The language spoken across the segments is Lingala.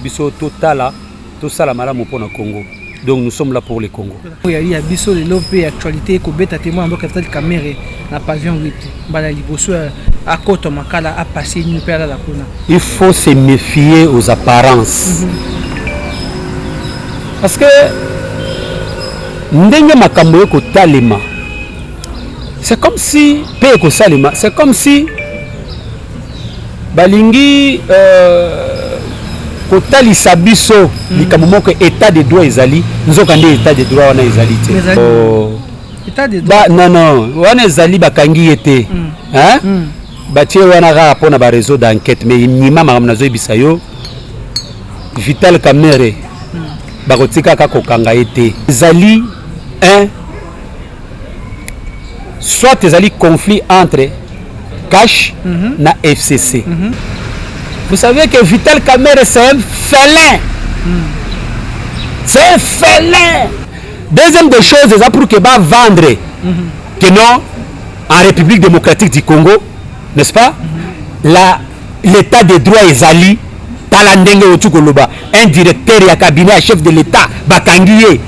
Biso totala tout ça la malamu pour le Congo. Donc nous sommes là pour le Congo. Il y a biso le lopé actualité ko beta témoin en V.Kamerhe na pavillon 8. Bala liboso à Koto Makala a passé une période la kuna. Il faut se méfier aux apparences. Parce que ndenge makambo ko talema. C'est comme si pe ko salema, c'est comme si balingi kotali sabiso likambo que état de droit ezali nzokande état de droit wana ezali te état de droit non wana ezali bakangi ete hein batie wana ra pona ba réseau d'enquête mais nyima makamna zo ebisa yo V.Kamerhe bakotika ka kokanga ete ezali un soit ezali conflit entre cash na FCC. Vous savez que V.Kamerhe c'est un félin. C'est un félin. Deuxième des choses, c'est pour que va vendre que non en République démocratique du Congo, n'est-ce pas? L'état de droit ezali talandenge otukoloba un directeur ya cabinet chef de l'état bakangiye.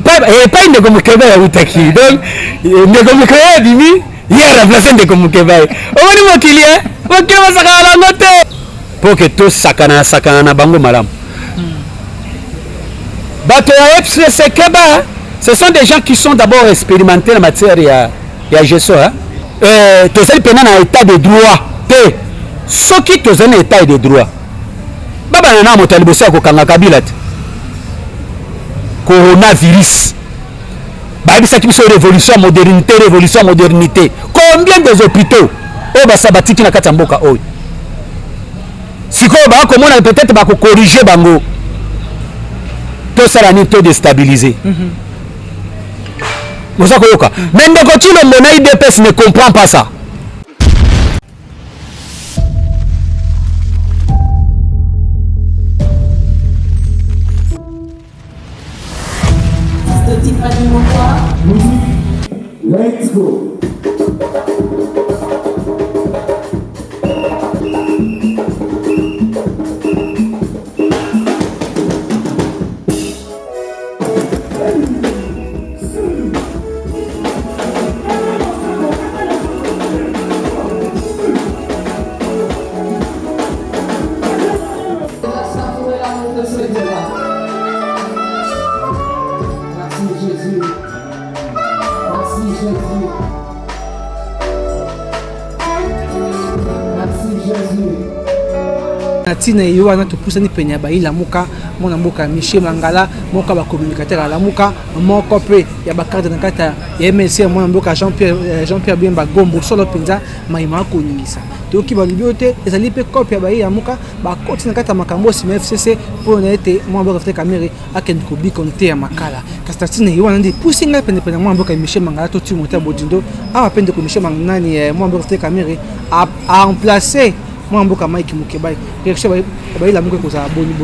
Pas une négomukeba ya utaki. Donc négomukeba bimi hier remplacer négomukeba. Omoni mokili mokili masaka la note. Pour que tous sakana na bango malam. Bato ya FCC Keba, ce sont des gens qui sont d'abord expérimentés en matière ya gestion. Tozali pena na état de droit. Te soki tozali na état de droit. Baba na motali bosa ko kanga kabila te. Coronavirus. Ba bisa ki révolution modernité. Combien des hôpitaux o basabatiki na katamboka oyo. Si on comment peut-être va corriger bango tout ça la taux déstabilisé mais ndeko le mona IDPS ne comprend pas ça. Let's go. Natina yo wana topusa ni penya ba Lamuka mona mboka Michel Mangala moka ba communicateur à Lamuka moko pe ya ba carte na kata ya Ememi mona mboka Jean-Pierre Bemba Gombo solo penza maima ko ningisa to ki ba libiote ezali pe copie ya ba Lamuka ba koti na kata makambo si FCC pour na ete mona mboka V.Kamerhe aken ko bi konte ya makala kastatina yo wana ndi pusinga pene mona mboka Michel Mangala to timote bodindo a pende ko Michel Mangala ni mona mboka V.Kamerhe a remplacer moi mboka Mike Mukebai quelque ba Lamuka ko za boni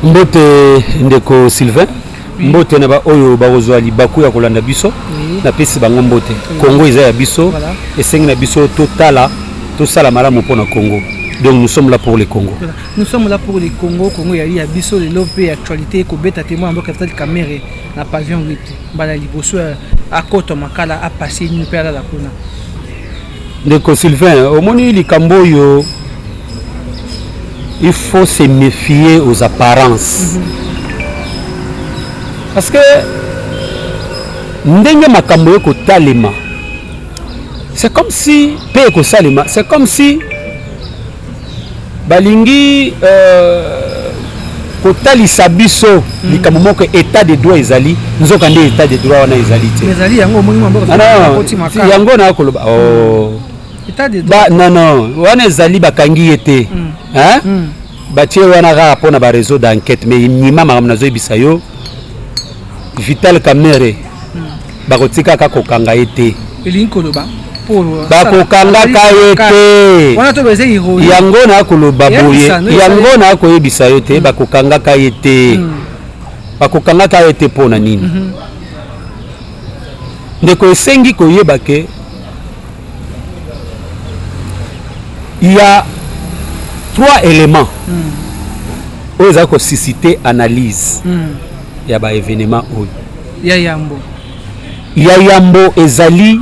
mbote ndeko Sylvain mbote na ba oyo ba kozwali baku ya kolanda biso na pesi bango mbote Congo eza ya biso esengi na biso totala tout ça la malamu pour le Congo. Donc nous sommes là pour le Congo. Nous sommes là pour le Congo. Congo il y a biso le lopé actualité ko beta témoin en V.Kamerhe na pavillon 8. Bala liboso à Koto Makala a passé une période la kuna. Ndeko Sylvain, au moni likambo yo il faut se méfier aux apparences. Parce que ndenge makambo ko talema. C'est comme si pe ko salema, c'est comme si balingi kotali sabiso likambo que état de droit ezali nzokande état de droit wana ezali te. Ezali yango moni mboka koti makala. Yango na koloba état de droit. Non wana ezali bakangi ete hein batie wana ra pona ba réseau d'enquête mais nyima makamna zo ebisa yo V.Kamerhe bakotika ka kokanga ete elinkoloba bakokanga ka ete wana to beze iro yango na koloba boye yango na ko ebisa yo te bakokanga ka ete bakokanga ka ete pona nini ndeko esengi koyeba ke il y a 3 éléments oyo ezali kosuscite analyse ya baévénement oyo ya yambo ezali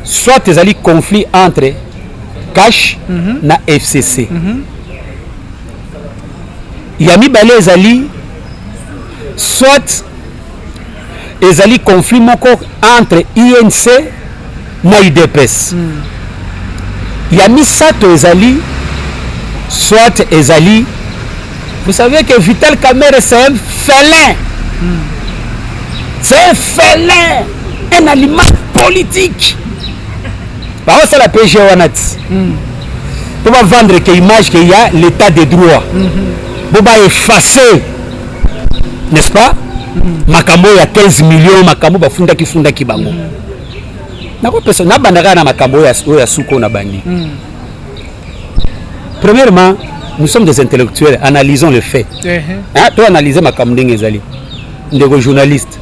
soit ezali conflit entre cash na FCC ya mibale ezali soit ezali conflit moko entre INC na UDPS ya misato ezali soit ezali, vous savez que V.Kamerhe c'est un félin c'est un félin, un aliment politique. Bah, c'est la PG Wanati. Pour vendre que image qu'il y a l'état de droit. Pour effacer, n'est-ce pas? Makambo il y a 15 millions, makambo ba funda ki bango. Na ko personne na bandaka na makambo ya suko na bangi. Premièrement, nous sommes des intellectuels, analysons les faits. Hein, toi analyser makambo ndenge ezali. Ndeko journaliste.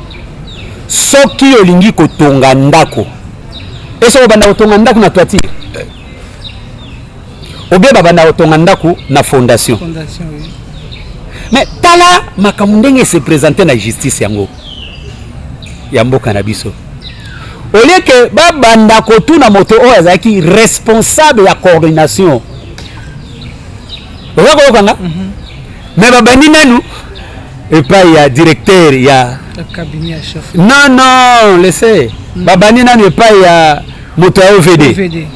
Soki olingi kotonga ndako. Eso banda kotonga ndako na toiture. Obeba banda kotonga ndako na fondation. Fondation oui. Mais tala makambo ndenge se présenter na justice yango. Ya mboka na biso. Au lieu que ba banda kotuna moto oyo azaki responsable ya coordination. Oko kanga? Mais ba bandi nanu et pas il y a directeur il y a cabinet à chef. Non, laissez. Babani n'a pas ya moto OVD.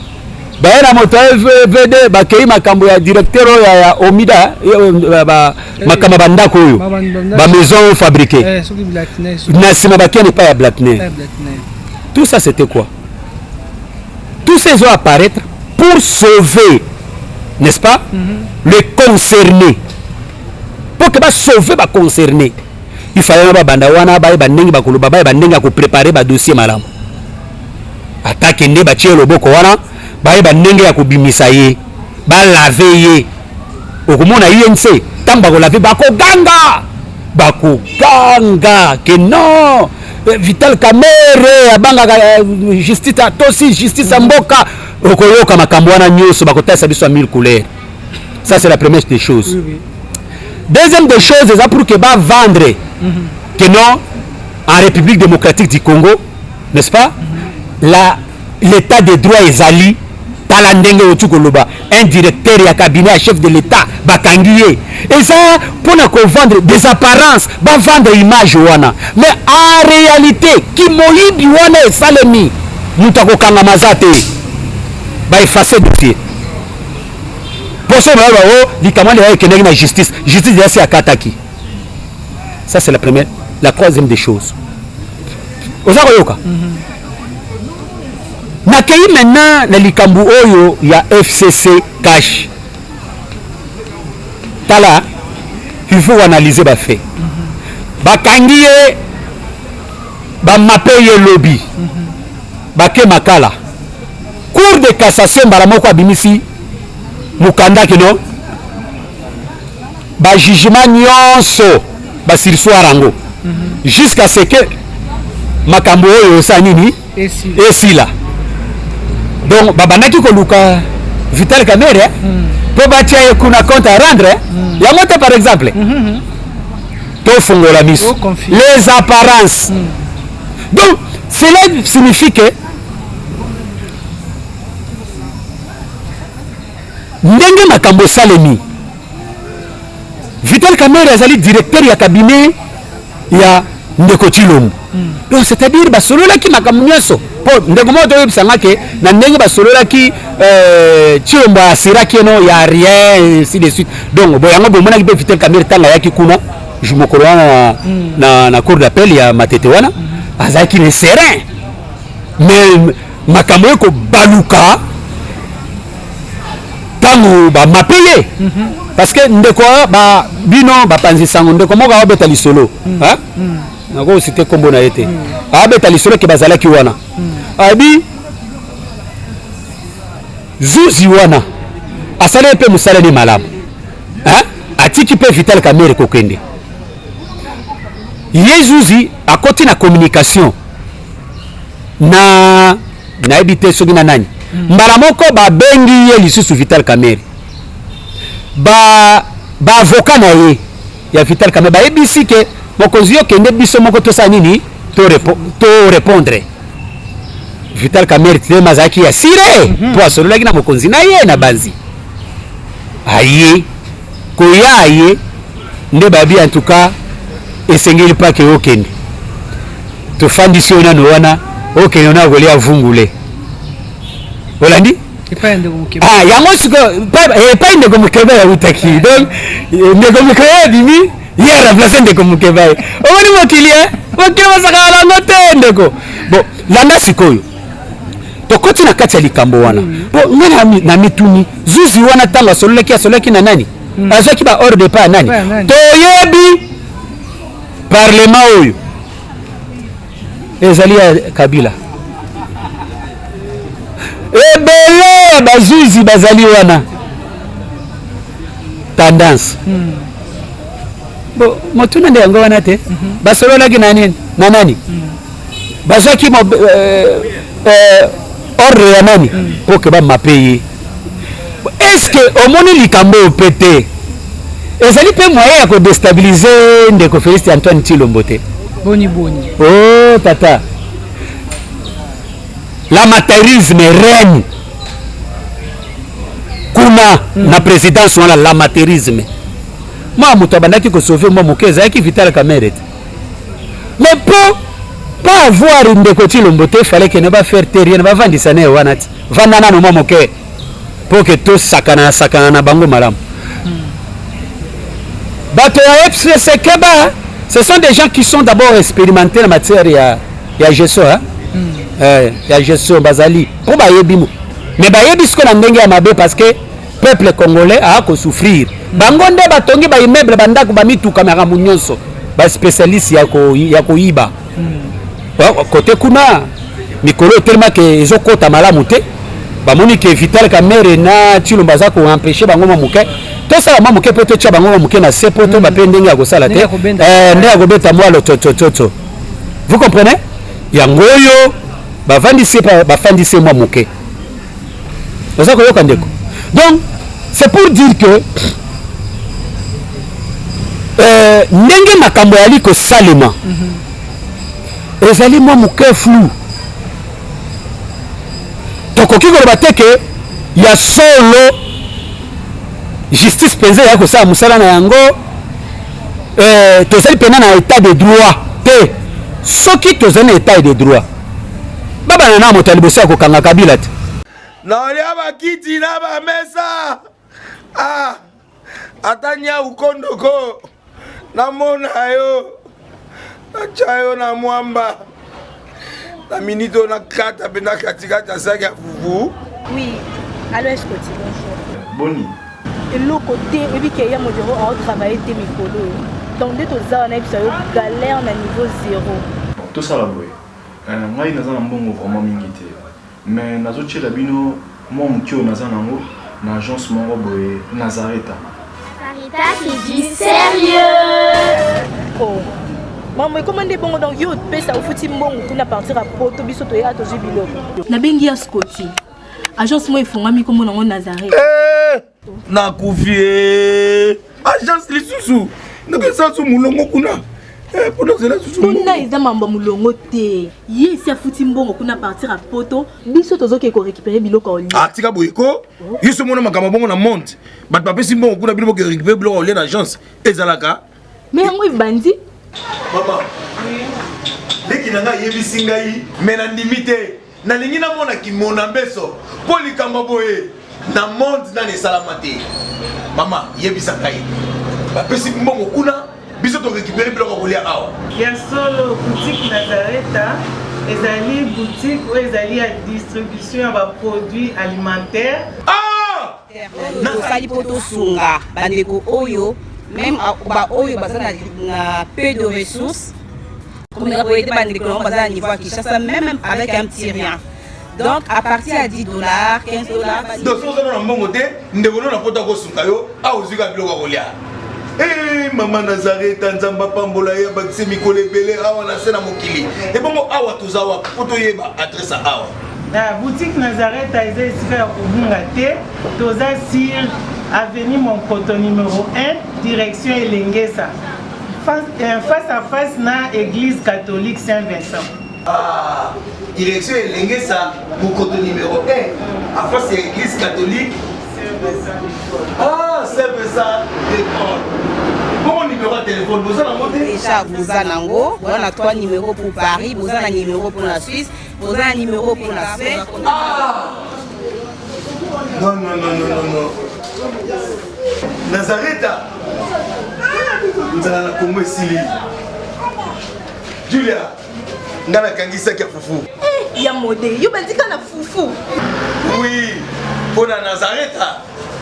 Ba na moto OVD ba kei makambo ya directeur ya Omida ba makamba bandako yo. Ba maison fabriquée. Na sima ba n'est pas ya Blatner. Tout ça c'était quoi? Tous ces ont apparaître pour sauver, n'est-ce pas? Les concernés. Pour que ba sauver ba concernés. Il fallait que banda wana ba ndenge bakoloba ba ndenge ko préparer ba dossier malamu. Attaque ndé ba tie loboko wana ba ndenge ya ko bimisa ye ba laver ye. Okomona INC tamba ko laver ba ko ganga que non V.Kamerhe abanga justice tosi justice mboka okoyoka makambo wana nyoso ba ko tasa biso 1000 couleurs. Ça c'est la première des choses. Oui. Deuxième des choses, c'est pour que va vendre que non, en République démocratique du Congo, n'est-ce pas? L'état de droit est ali, talandenge otukoloba, un directeur et un cabinet chef de l'État, bakangiye. Et ça, pour nous vendre des apparences, va vendre image wana. Mais en réalité, qui moyibi wana et salemi, mutako kangamazate, va effacer le dossier. Pour ça, la justice c'est Alakaki. Ça c'est la première, la troisième des choses. Nakei maintenant na likambu oyo ya FCC cash. Tala, il faut analyser ba fait. Ba kangiye ba mapeye lobby. Ba ke makala. Cour de cassation baramoko Ebimisi mukanda kino ba jugement nyonso ba sursoir yango jusqu'à ce que makambo oyo sanini esila donc babandaki koluka V.Kamerhe po batia kuna compte à rendre yango te par exemple to fongola miso les apparences donc cela signifie que ndenge makambo salemi V.Kamerhe azali directeur ya cabinet ya ndeko Chilombo donc c'est-à-dire basololaki makambo nyonso po ndeko moto yebisanga ke na ndenge basololaki Chilombo asiraki no ya rien ainsi de suite donc boyango bomonaki pe V.Kamerhe tanga yaki kuna jumokolo na cour d'appel ya matete wana azalaki ne serein mais makambo ko baluka tango ba mapeye parce que ndeko ba bino ba panzisango ndeko moka obeta lisolo hein nako cité kombo na été abeta lisolo ke bazalaki wana abi zuzi wana asale pe musala ni malamu hein atiki pe V.Kamerhe kokende yezuzi akoti na communication na ebite soki na nani mbala moko babengi ye lisusu V.Kamerhe ba avocat na ye ya V.Kamerhe bayebisi ke mokonzi yo kende biso moko tosala nini to répondre V.Kamerhe te mazaki ya sire po asololaki na mokonzi na ye na banzi aye koya aye nde babi en tout cas esengeli pa ke okende tofandisi yo nano wana okende na kolia vungule olandi yango siko epai ndeko mokeba ya utaki donc ndeko mokeba bimi ye remplace ndeko mokeba ye omoni mokili mokili basaka lango te ndeko bon landa sikoyo tokoti na kati ya likambo wana bo nga na mituni zuzi wana tanga asololaki na nani azwaki ba ordre pa nani toyebi parlement oyo ezali ya Kabila ebele bazuzi bazali wana tendance bo motuna nde yango wana te basololaki na nani bazwaki ordre ya nani po ke bamape est-ce que omoni likambo pete ezali pe moyen ya kodestabiliser ndeko Félix Antoine Tshilombo te boni oh tata l'amateurisme règne kuna na présidence wana l'amateurisme moi moto abandaki kosauve moi moke ezalaki V.Kamerhe mais pour pas avoir ndeko Tshilombo te fallait que ne ba faire terre ne ba vandisa ne wana ti vanda nano moi moke pour que to sakana na bango malamu bato ya FCC Keba ce sont des gens qui sont d'abord expérimentés en matière ya gestion ya gestion bazali pour bayebi mo mais bayebi siko na ndenge ya mabe parce que peuple congolais a ko souffrir bango nde batongi ba immeuble bandako ba mituka mara munyonso ba spécialiste ya ko iba côté kuna mikolo tellement que ezokota malamu te bamoni ke V.Kamerhe na Tshilombo baza ko empêcher bango mamuke to sala mamuke po to tcha bango mamuke na sepo to ba pe ndenge ya kosala te nde ya kobeta mwalo toto vous comprenez yango yo bafandisi mamuke oza koyoka ndeko donc c'est pour dire que ndenge makambo yali kosalema ezali mamuke flou tokoki koloba te ke ya solo justice penza ya kosala mosala na yango tozali pena na état de droit te soki tozali na état de droit babana na moto ya liboso ya kokanga Kabila te naolia bakiti na bamesa ata nya ukondoko namona yo nacha yo na mwamba la minute on a 4 à katikata saga fufu. Oui, alors est-ce que tu bonjour. Boni. Et le côté et puis qu'il y a mon bureau à travailler tes micros. Donc dès que ça on a eu galère na niveau 0. Tout ça là boy. Moi il nazana mbongo vraiment mingité. Mais nazoche la bino moi mukio nazana ngo na agence mongo boy Nazareta. Sarita c'est du sérieux. Oh. Maman, comment est bon donc yo pesa au fouti mbongo kuna partir à poto biso to ya to jibilo. Na bengi ya Scotty. Agence moi ifonga mi comme na Nazareth. Na kufie. Agence lisusu. Naka sa su mulongo kuna. Pour cela susu. Kuna eza mambo mulongo te. Ye si afuti mbongo kuna partir à poto biso tozo ke ko récupérer biloko oli. Ah tika boyeko. Yeso mona makamba bongo na monte. Bat papesi mbongo kuna biloko ke récupérer biloko oli na agence. Ezalaka. Mais yango bandi. Maman, dès qu'il a yebisi ngai, mais na limité, na lingi na mona ki mona beso, poli kamboboye, na monde na ne salamate. Maman, yebisa ngai. Ba pesi mbongo kuna, biso to récupérer biloko kolia awa. Ya solo boutique Nazareta, ezali boutique ou ezali à distribution de produits alimentaires. Ah! Na sali poto sunga, bandeko oyo. Même ba oyo baza na peu de ressources comme la boîte de niveau à Kinshasa même avec un petit rien. Donc à partir à $10, $15. Donc si on a un bon côté, nous devons la porter au sungayo, à ozuka biloko kolia. Eh maman Nazareta nzamba pambola ya bakise mikole belé awa na sena mokili. Et bon awa tozawa poto yeba adresse awa. boutique Nazareth eza esika ya kobunga te toza sur avenue Monkoto numéro 1 direction Elengesa face à face na église catholique Saint-Vincent. Direction Elengesa Monkoto numéro 1 à face à l'église catholique Saint-Vincent d'école. Bon numéro de téléphone, vous avez monté déjà, vous avez on a 3 numéros pour Paris, vous avez un numéro pour la Suisse, vous avez un numéro pour la Suède. Non. Nazareth, nous allons la Congo ici. Julia, nous allons la Kangisa qui a foufou. Il y a modé, il y a un foufou. Oui, pour la Nazareth,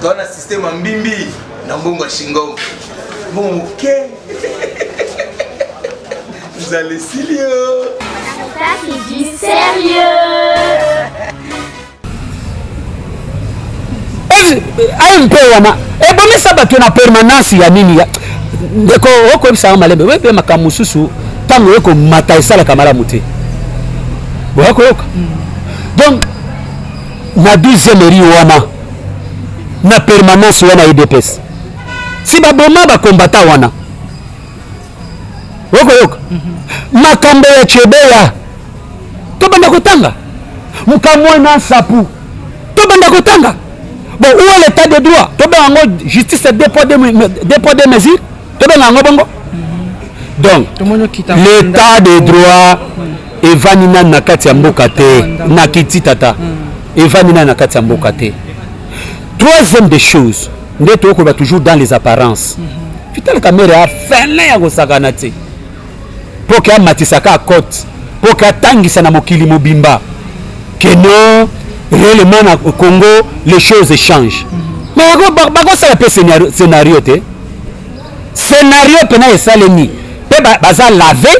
tu as un système en bimbi, dans Bongo Shingo. Bon, ok. Vous allez sérieux. Ça, c'est du sérieux. Un peu, wana. Et bon, mais ça va être permanence, ya nini ya. Ndeko, oko bisa malembe. Wewe makamususu, tango yoko mataisa la kamara muté. Bon, oko. Donc, na 12e ri wana. Na permanence wana IDPS. Si baboma ba kombata wana woko makambo ya chebeya to banda kotanga mukamwena sapu to banda kotanga bon où est l'état de droit to bango justice dépôt de mesures to bango bongo donc l'état de droit evanina na kati ya mboka te na kititata evanina na kati ya mboka te. Troisième des choses, nous sommes toujours dans les apparences. V.Kamerhe a fait un saganate. Pour qu'il y ait matisaka à côte, pour qu'il y ait tangisa na mokili mobimba. Que non, réellement au Congo, les choses changent. Mais ça a un scénario. Scénario pena et saleni. Baza lavé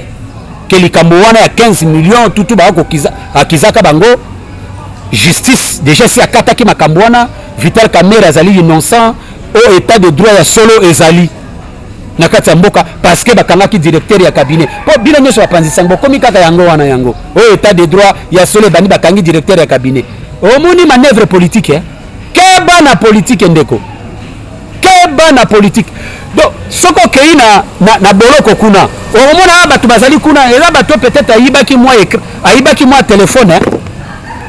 que les Cambouana a 15 millions tout à Kizaka Bango. Justice déjà si à Kataki Makambouana. V.Kamerhe azali innocent au état de droit ya solo ezali na kati ya mboka parce que bakangaki directeur ya cabinet po bila nyoso bapanzisa ngo komi kaka yango wana yango au état de droit ya solo bani bakangi directeur ya cabinet omoni manœuvre politique ke bana politique ndeko ke bana politique donc soko kei na boloko kuna omona bato bazali kuna eza bato peut-être ayibaki moi téléphone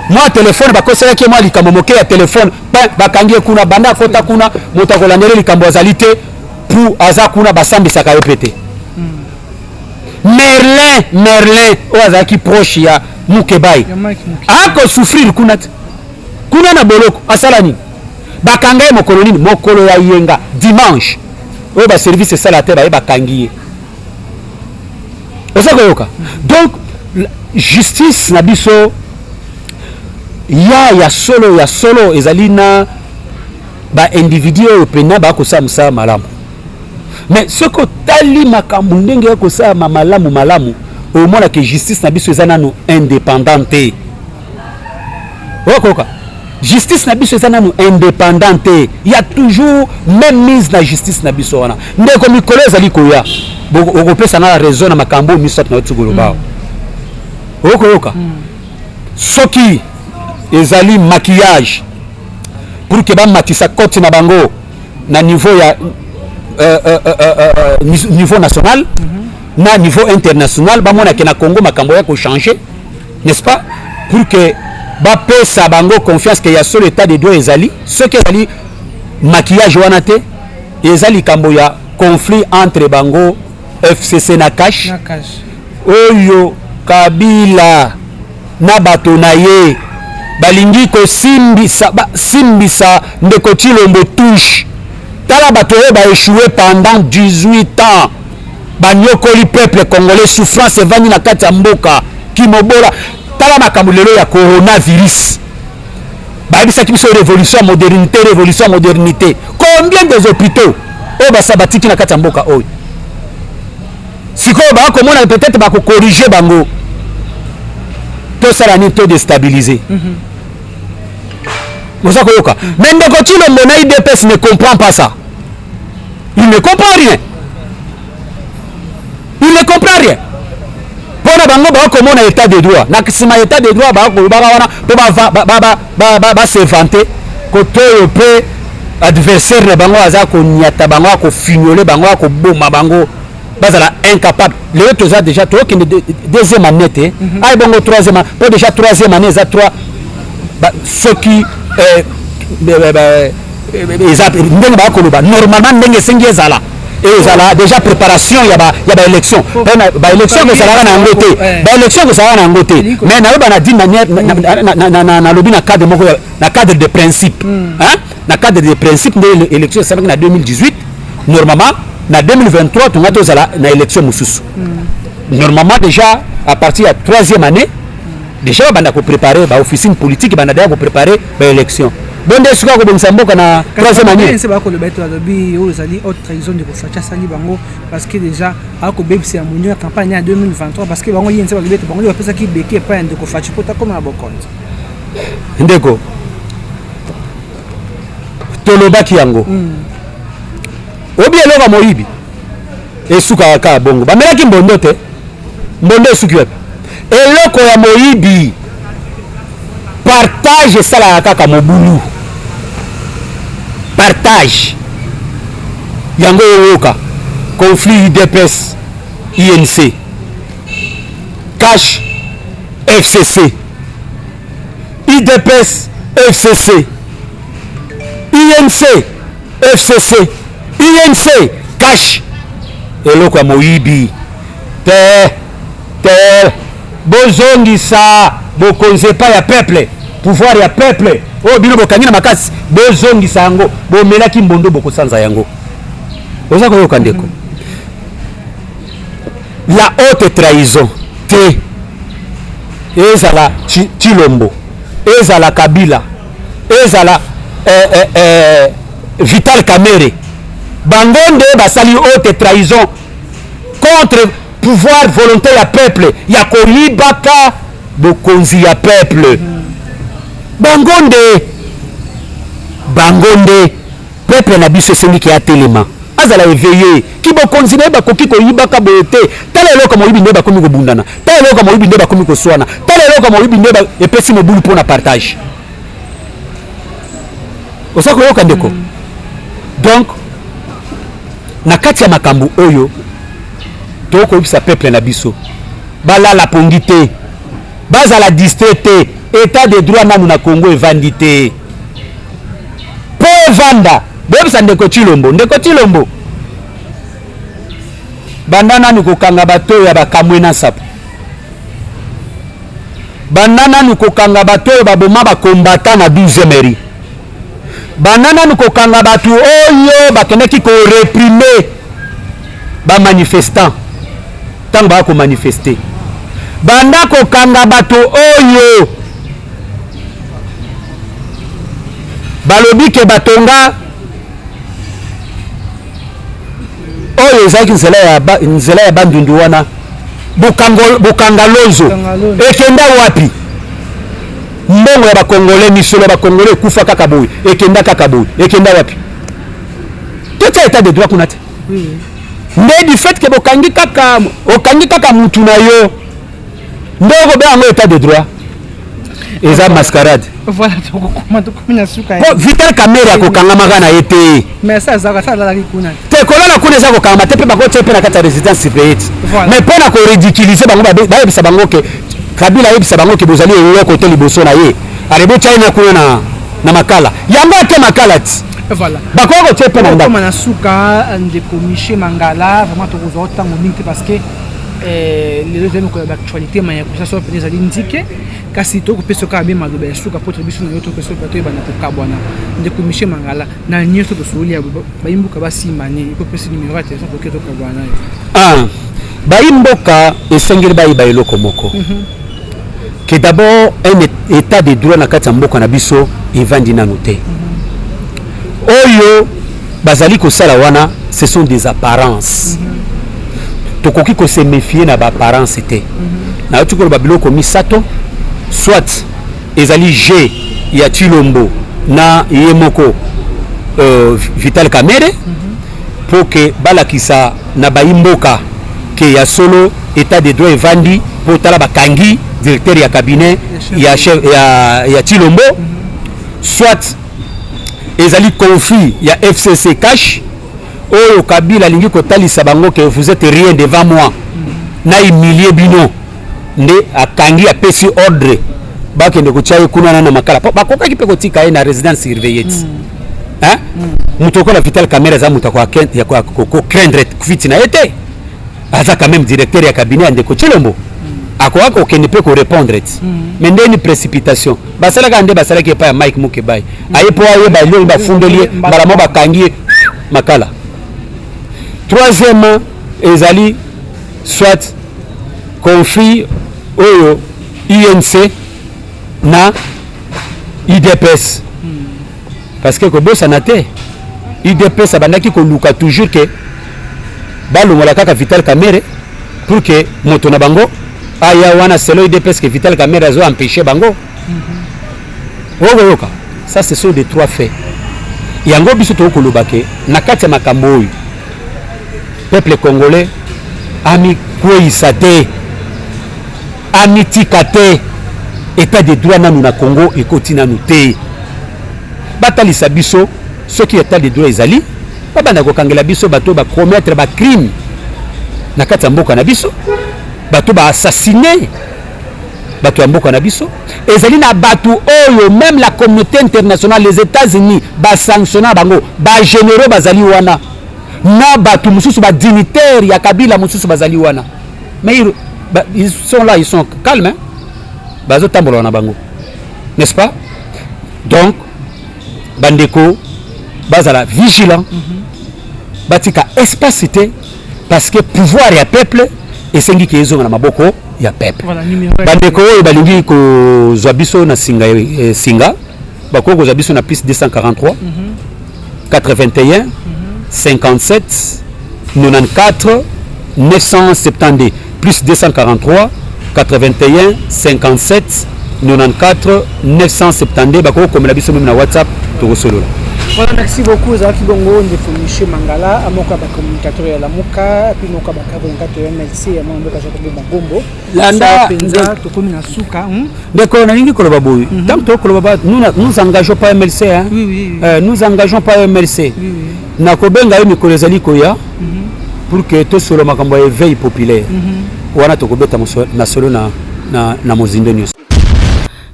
moi téléphone bakosela ki moi likambo moke ya téléphone bakangi kuna banda kota kuna moto kolandele likambo azali te pour aza kuna basambisaka yo pete Merlin o azaki proche ya Mukebai ako souffrir kuna na boloko asala nini bakanga mokolo nini mokolo ya yenga dimanche o ba service sala te ba bakangi osako yoka donc justice na biso ya solo ezalina ba individu opena ba ko samsa malamu mais ce que tali makambo ndenge ya ko sa malamu au moins que justice na biso ezana no indépendante okoka justice na biso ezana no indépendante il y a toujours même mise na justice na biso wana ndeko mikolo ezali koya boko pesa na raison na makambo misat na tsugolo ba okoka soki ezali maquillage pour que ba matisa côté na bango na niveau ya niveau national na niveau international ba mona ke na Congo makambo ya ko changer n'est-ce pas pour que ba pesa bango confiance que ya seul état de droit ezali ce que ezali maquillage wana te ezali kambo ya conflit entre bango FCC na cash oyo Kabila na bato na ye balingi ko simbisa ndeko Chilombo touche tala bato ba échoué pendant 18 ans banyokoli peuple congolais souffrance evani na kati ya mboka kimobola tala makambo lelo ya coronavirus babisa kiso révolution modernité combien des hôpitaux o basabatiki na kati ya mboka oyo sikoyo bakomona peut-être bako corriger bango tout ça la taux déstabilisé. Mais ndeko Chilombo na IDPS ne comprend pas ça. Il ne comprend rien. Pour na bango ba ko mona état de droit na kisima état de droit ba ko ba wana to ba se vanter ko to pe adversaire na bango aza ko nyata bango ko fignoler bango ko boma bango bazala incapable les autres déjà to qui deuxième année ay bongo troisième pour déjà troisième année za trois ceux qui normalement ndenge sengi ezala et ezala déjà préparation ya ba élection ba élection que ça va na ngote ba élection que ça va na ngote mais na ba na dit na lobi na cadre moko na cadre de principe hein na cadre de principe de l'élection ça va na 2018 normalement na 2023 tu ngato zala na élection mususu normalement déjà à partir de troisième année déjà banda ko préparer ba officine politique banda déjà ko préparer ba élection bonde suka ko bongisa mboka na troisième année c'est ba ko le beto la lobby o zali autre trahison de ko Fatshi sali bango parce que déjà a ko bebisi ya munyo campagne en 2023 parce que bango yense ba beto bango ba pesa ki beke pa de ko Fatshi pota comme na bokonzi ndeko tolobaki yango obi eloko moyibi esuka ka bongo bamelaki mbondo te mbondo esuki wapi eloko ya moyibi partage esala kaka mobulu partage yango yoka conflit UDPS INC cash FCC UDPS FCC INC FCC INC cash eloko ya moyibi te bozongisa bokonze pa ya peuple pouvoir ya peuple o bino bokangi na makasi bozongisa yango bomelaki mbondo bokosanza yango oza koyoka ndeko la haute trahison te ezala Chilombo ezala Kabila ezala V.Kamerhe bangonde basali haute trahison contre pouvoir volonté ya peuple ya koyibaka bokonzi ya peuple bangonde peuple na biso esengi ki atelema azala éveillé ki bokonzi na ye bakoki koyibaka boye te tala eloko moyibi nde bakomi kobundana tala eloko moyibi nde bakomi koswana tala eloko moyibi nde epesi mobulu mpo na partage osa koyoka ndeko donc na kati ya makambo oyo tokoyebisa peuple na biso balala pongi te bazala distrait te état de droit nanu na Congo evandi te po evanda boyebisa ndeko Chilombo banda nanu kokanga bato ya bakamwe na sapo banda nanu kokanga bato oyo baboma bakombata na 12e mairie banda nanu kokanga bato oyo bakendaki koreprime bamanifestant ntango baka komanifeste banda kokanga bato oyo balobi ke batonga oyo ezalaki nzela ya bandundu wana bokanga lozo ekenda wapi mbongo ya bakongole misolo ya bakongole ekufa kaka boye ekenda kaka boye ekenda wapi totia état de droit kuna te nde du fait ke okangi kaka mutu na yo nde okobe yango état de droit eza mascarade voilà tokomi na suka po V.Kamerhe akokangamaka na ye te mais ça alalaki kuna te kolala kuna eza kokangama te mpe bakotia mpe na kati ya résidence surveillée mais mpo na koridikilize bango bayebisa bango ke Kabila ayebisa bango ke bozali eloko te liboso na ye arebotia ye kuna na makala yango ate makala ti voilà bakoki kotia mpe na ndako na suka ndeko Michel Mangala vraiment tokozwa ntango mingi te parce que lelo ezali mokolo ya baactualité maya kosasa pene ezali ndike kasi tokopesa kaka be maloba ya suka poto biso na yo tokopesa bato oyebana kokabwana ndeko Michel Mangala na nyonso tosoli ya bayimboka basimba ne ekopesa numero ya telefone toke tokabwana yo bayimboka esengeli bayeba eloko moko que d'abord un état de droit na kati ya mboka na biso evandi nanu te oyo bazali kosala wana ce sont des apparences tokoki ko se méfier na ba apparence te na yotu ko biloko misato soit ezali G ya Chilombo na yemoko V.Kamerhe pour que balakisa na baimboka que ya solo état de droit evandi pour tala bakangi directeur ya cabinet ya chef ya Tilombo soit ezali conflit ya FCC cash oyo Kabila lingi kotalisa bango que vous êtes rien devant moi na humilier bino nde akangi apesi ordre bakende kuchaye kuna na makala bakoka kipe kotika na résidence surveillée hein mutoko la vital caméra za mutako ya ko craindre fitina été aza quand même directeur ya cabinet ande ko Chilombo akoaka okende pe ko répondre mais ndeni précipitation basala kande basala ke pa ya Mike Mukebai ayepo aye ba lio ba fundelie balamo bakangi makala. Troisième ezali soit conflit oyo INC na IDPS parce que kobosa na te IDPS abandaki koluka toujours que balongola kaka Vital Kamerhe pour que moto na bango aya wana selo IDPS que Vital Kamerhe azo empêcher bango oyoka. Ça ce sont des trois faits yango biso to kolobake na kati ya makambo oyo peuple congolais ami kwisa te ami tikate état de droit nanu na Congo ekoti nanu te batalisa biso soki état de droit ezali babanda kokangela biso bato ba commettre ba crime na kati ya mboka na biso bato ba assassiner bato ya mboka na biso ezali na bato oyo même la communauté internationale les États-Unis ba sanctionner bango ba généraux bazali wana na bato mususu ba dignitaires ya Kabila mususu bazali wana mais ils sont là, ils sont calmes hein? Bazo tambola na bango n'est-ce pas? Donc bandeko bazala vigilant batika espacité parce que pouvoir ya peuple esengi ke ezonga na maboko ya peuple. Bandeko oyo balingi ko zwabiso na singa singa bako ko zwabiso na piste 243 81 57 94 970 plus 243 81 57 94 970 bako comme la biso même na WhatsApp to solola. Voilà, merci beaucoup Zaki Bongo Ndefo Mangala amoka ba communicateur ya Lamuka puis noka ba 44 MLC ya mambo ka jakobo Magombo landa penza to komi na suka d'accord na lingi koloba boy tant to koloba nous engageons pas MLC hein nous engageons pas MLC na kobenga yo mikolo ezali koya pour que to solo makambo ya éveil populaire wana to kobeta na solo na mozindo news.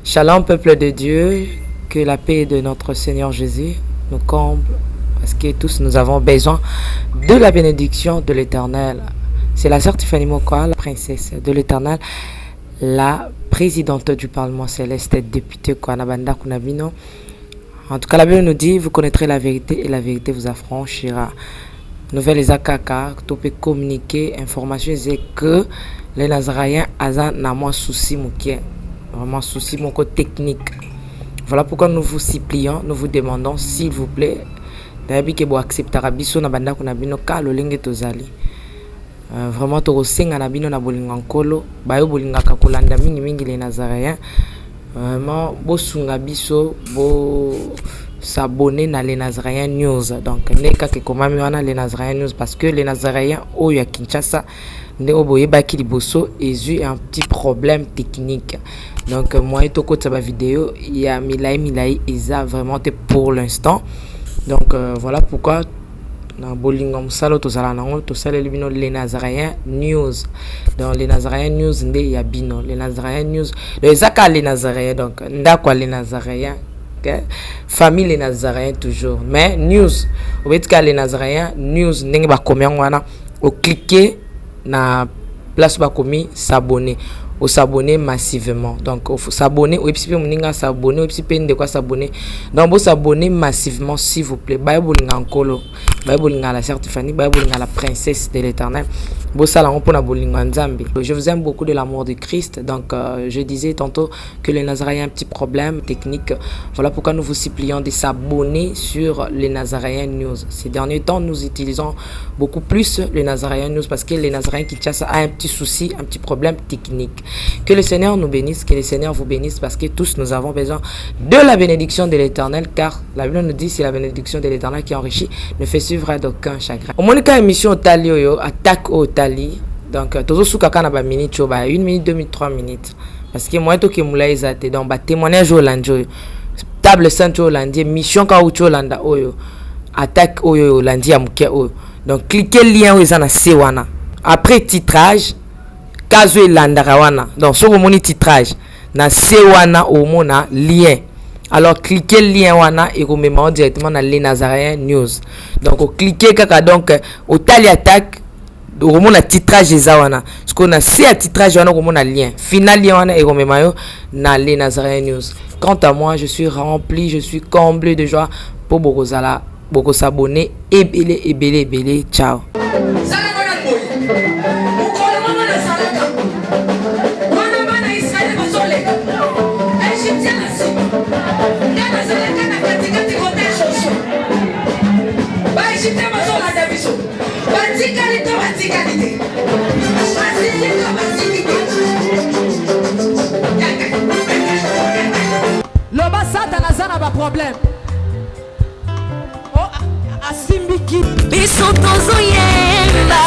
Shalom peuple de Dieu, que la paix de notre Seigneur Jésus nous comble, parce que tous nous avons besoin de la bénédiction de l'Éternel. C'est la sœur Tiffany Mokoa, la princesse de l'Éternel, la présidente du Parlement céleste, députée Kwanabanda Kunabino. En tout cas, la Bible nous dit, vous connaîtrez la vérité et la vérité vous affranchira. Nouvelles Akaka, tu peux communiquer, information, c'est que les Nazaréens ont moins souci, vraiment souci, mon côté technique. Voilà pourquoi nous vous supplions, nous vous demandons, s'il vous plaît, d'habitude que vous acceptez Rabiso na banda kuna bino ka lolenge tozali. Vraiment to senga na bino na bolinga nkolo, bayo bolinga ka kolanda mingi les Nazaréens. Vraiment bo sunga biso bo s'abonner na les Nazaréens news. Donc neka ke komami wana les Nazaréens news parce que les Nazaréens o ya Kinshasa ne oboye baki liboso ezu un petit problème technique. Donc moi et toko taba vidéo il y a milai isa vraiment pour l'instant. Donc voilà pourquoi na bolinga musalo to sala nango to sala libino les Nazaréens news. Dans les Nazaréens news ndé ya bino les Nazaréens news les zaka les Nazaréens donc ndakwa les Nazaréens okay? Famille les Nazaréens toujours mais news au betka les Nazaréens news ndenge ba komya wana au cliquer na place ba komi s'abonner au s'abonner massivement donc faut s'abonner au epsipe moninga s'abonner au epsipe de quoi s'abonner donc vous s'abonner massivement s'il vous plaît bible ngakolo bible ngala certifié bible ngala princesse de l'Éternel bo sala on pona bolinga nzambe. Je vous aime beaucoup de l'amour de Christ donc je disais tantôt que les Nazaréens ont un petit problème technique. Voilà pourquoi nous vous supplions de s'abonner sur les Nazaréens news. Ces derniers temps nous utilisons beaucoup plus les Nazaréens news parce que les Nazaréens Kinshasa a un petit souci, un petit problème technique. Que le Seigneur nous bénisse, que le Seigneur vous bénisse parce que tous nous avons besoin de la bénédiction de l'Éternel car la Bible nous dit c'est la bénédiction de l'Éternel qui enrichit ne fait suivre d'aucun chagrin. Au moins émission Tali attaque au Tali Donc toujours sous kakana ba minute ba 1 minute 2 minutes 3 minutes parce que moi to ke mula ezate donc ba témoignage Hollande table centre Hollande mission ka ucho Hollande oyo attaque oyo Hollande ya muke oyo donc cliquez lien oyo za na se wana après titrage kazo elandaka wana donc soko moni titrage na se wana omona lien alors cliquez lien wana et remember directement dans les Nazarien news donc cliquez kaka donc au tali attaque omona titrage ezawana parce qu'on a si à titrage wana omona lien final lien wana et remember dans les Nazarien news. Quant à moi, je suis rempli, je suis comblé de joie pour bokozala boko s'abonner ebele ciao. Loba Satan azana ba problème. Oh asimbiki biso tozoyemba